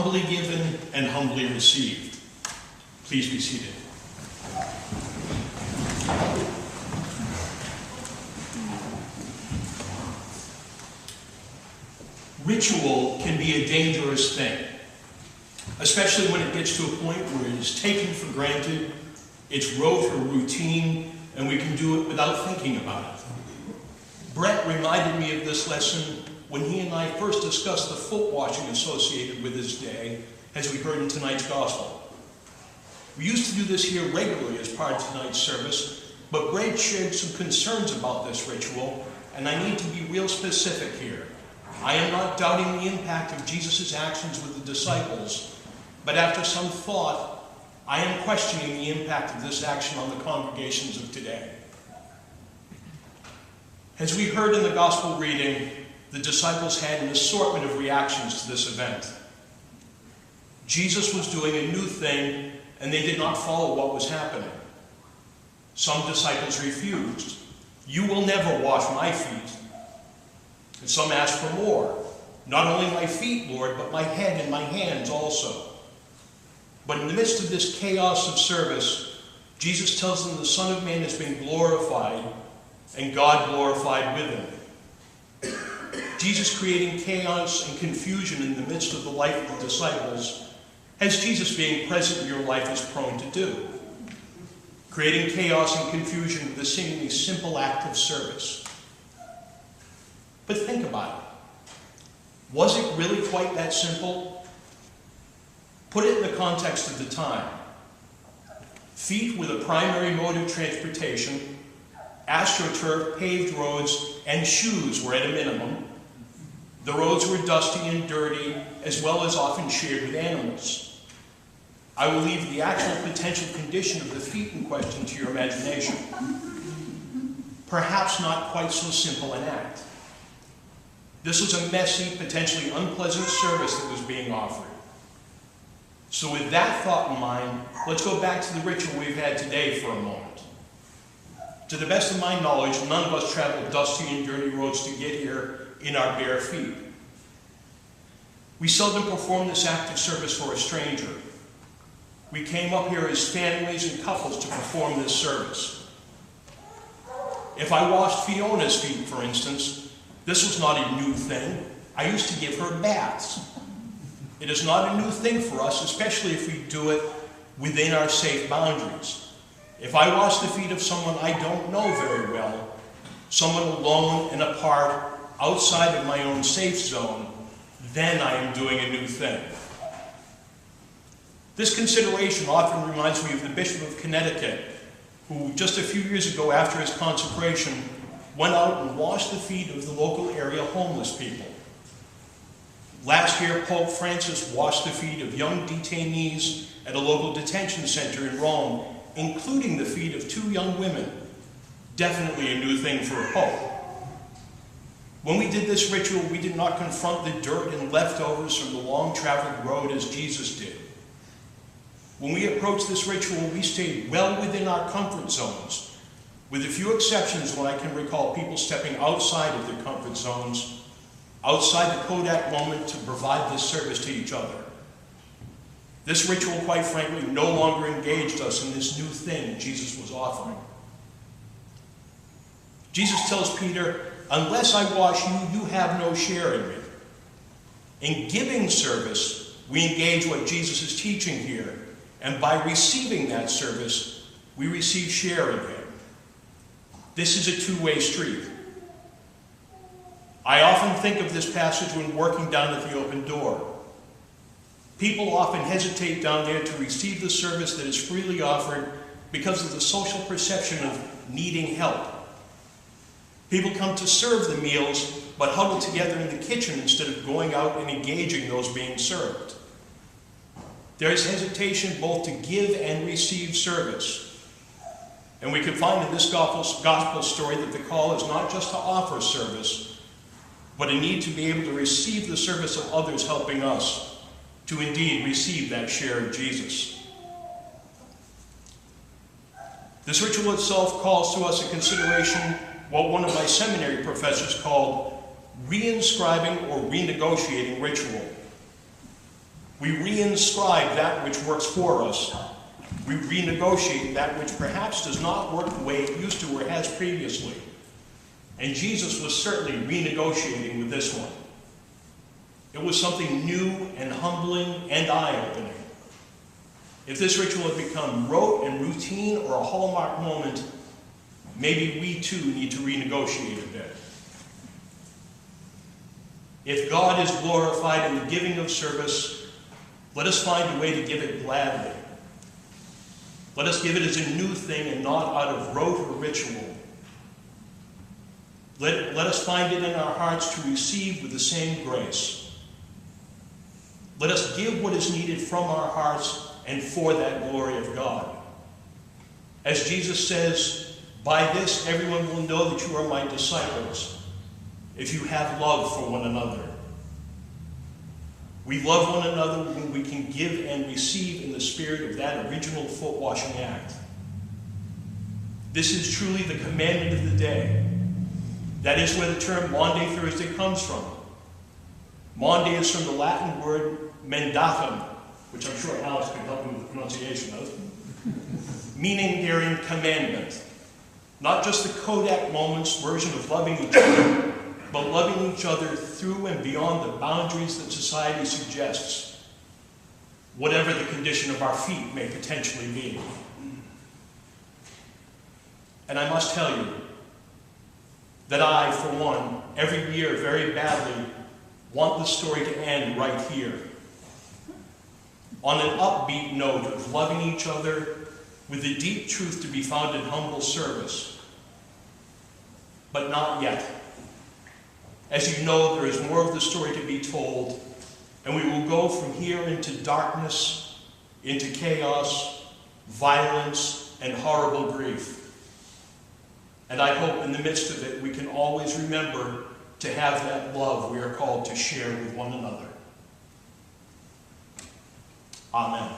humbly given and humbly received. Please be seated. Ritual can be a dangerous thing, especially when it gets to a point where it is taken for granted, it's rote or routine, and we can do it without thinking about it. Bret reminded me of this lesson when he and I first discussed the foot washing associated with this day, as we heard in tonight's gospel. We used to do this here regularly as part of tonight's service, but Bret shared some concerns about this ritual, and I need to be real specific here. I am not doubting the impact of Jesus' actions with the disciples, but after some thought, I am questioning the impact of this action on the congregations of today. As we heard in the gospel reading, the disciples had an assortment of reactions to this event. Jesus was doing a new thing, and they did not follow what was happening. Some disciples refused. "You will never wash my feet." And some asked for more. "Not only my feet, Lord, but my head and my hands also." But in the midst of this chaos of service, Jesus tells them the Son of Man has been glorified, and God glorified with him. Jesus creating chaos and confusion in the midst of the life of the disciples, as Jesus being present in your life is prone to do. Creating chaos and confusion with a seemingly simple act of service. But think about it. Was it really quite that simple? Put it in the context of the time. Feet were the primary mode of transportation, astroturf, paved roads, and shoes were at a minimum. The roads were dusty and dirty, as well as often shared with animals. I will leave the actual potential condition of the feet in question to your imagination. Perhaps not quite so simple an act. This was a messy, potentially unpleasant service that was being offered. So with that thought in mind, let's go back to the ritual we've had today for a moment. To the best of my knowledge, none of us traveled dusty and dirty roads to get here in our bare feet. We seldom perform this act of service for a stranger. We came up here as families and couples to perform this service. If I washed Fiona's feet, for instance, this was not a new thing. I used to give her baths. It is not a new thing for us, especially if we do it within our safe boundaries. If I wash the feet of someone I don't know very well, someone alone and apart, outside of my own safe zone, then I am doing a new thing. This consideration often reminds me of the Bishop of Connecticut, who just a few years ago after his consecration went out and washed the feet of the local area homeless people. Last year, Pope Francis washed the feet of young detainees at a local detention center in Rome, including the feet of 2 young women. Definitely a new thing for a pope. When we did this ritual, we did not confront the dirt and leftovers from the long-traveled road as Jesus did. When we approached this ritual, we stayed well within our comfort zones, with a few exceptions when I can recall people stepping outside of their comfort zones, outside the Kodak moment to provide this service to each other. This ritual, quite frankly, no longer engaged us in this new thing Jesus was offering. Jesus tells Peter, "Unless I wash you, you have no share in me." In giving service, we engage what Jesus is teaching here, and by receiving that service, we receive share in him. This is a two-way street. I often think of this passage when working down at the open door. People often hesitate down there to receive the service that is freely offered because of the social perception of needing help. People come to serve the meals, but huddle together in the kitchen instead of going out and engaging those being served. There is hesitation both to give and receive service. And we can find in this gospel story that the call is not just to offer service, but a need to be able to receive the service of others helping us to indeed receive that share of Jesus. This ritual itself calls to us a consideration what one of my seminary professors called reinscribing or renegotiating ritual. We reinscribe that which works for us. We renegotiate that which perhaps does not work the way it used to or has previously. And Jesus was certainly renegotiating with this one. It was something new and humbling and eye-opening. If this ritual had become rote and routine or a hallmark moment, maybe we too need to renegotiate a bit. If God is glorified in the giving of service, let us find a way to give it gladly. Let us give it as a new thing and not out of rote or ritual. Let us find it in our hearts to receive with the same grace. Let us give what is needed from our hearts and for that glory of God. As Jesus says, "By this everyone will know that you are my disciples, if you have love for one another." We love one another when we can give and receive in the spirit of that original foot-washing act. This is truly the commandment of the day. That is where the term Maundy Thursday comes from. Maundy is from the Latin word mendatum, which I'm sure Alex can help me with the pronunciation of, meaning daring commandment. Not just the Kodak moments version of loving each other, but loving each other through and beyond the boundaries that society suggests, whatever the condition of our feet may potentially be. And I must tell you that I, for one, every year very badly want the story to end right here, on an upbeat note of loving each other with the deep truth to be found in humble service. But not yet. As you know, there is more of the story to be told, and we will go from here into darkness, into chaos, violence, and horrible grief. And I hope in the midst of it we can always remember to have that love we are called to share with one another. Amen.